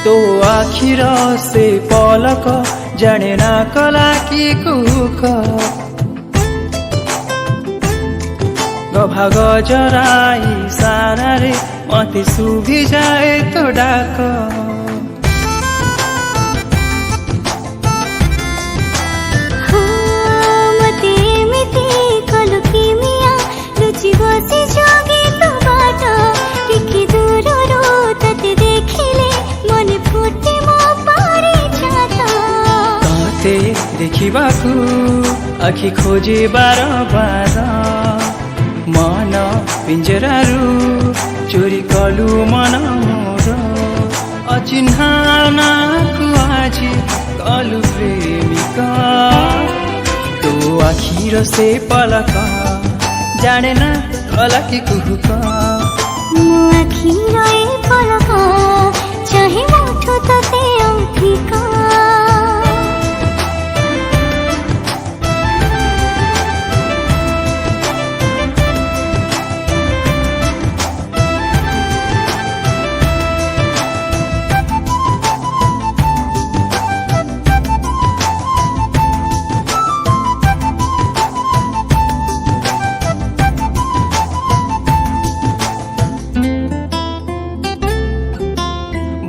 तो आखिर से पलक जाने ना कला कि कुक गभाग जराई सारा रे मते सुभी जाए तो डाक मते एमिति कलु किमिया लुचि बसी जोगी तो बाट टिकी दूररू तते देखिले मन फुटे मो पारी छाता तते देखिबाकू आखि खोजे बार बार मन पिंजरारू चोरी कलु मन मोर अचिन्हानाकु आजी कलु प्रेमिका तो आखिर से पलक जाने ना कला कि कुहुक मो आखिर ए पलक चाहे मुठो तते औठिका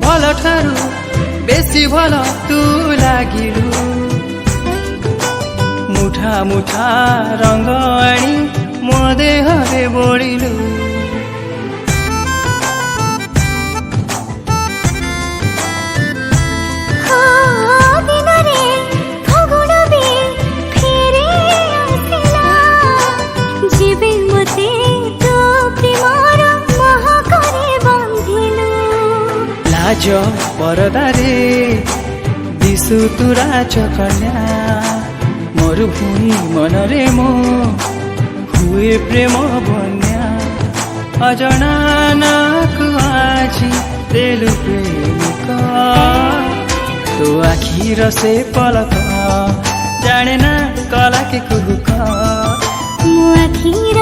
भल ठारू बेसी भल तू लागिलु मुठा मुठा रंग आनी मो देहरे बोलिलु लाज परदारे दिसु तुरा चकन्या मरुभूमि मनरे मो हुए प्रेम बन्या अजनानाकु आजी देलु प्रेमिका तो आखिर से पलक जाने ना कला कि कुहुक मो आखिर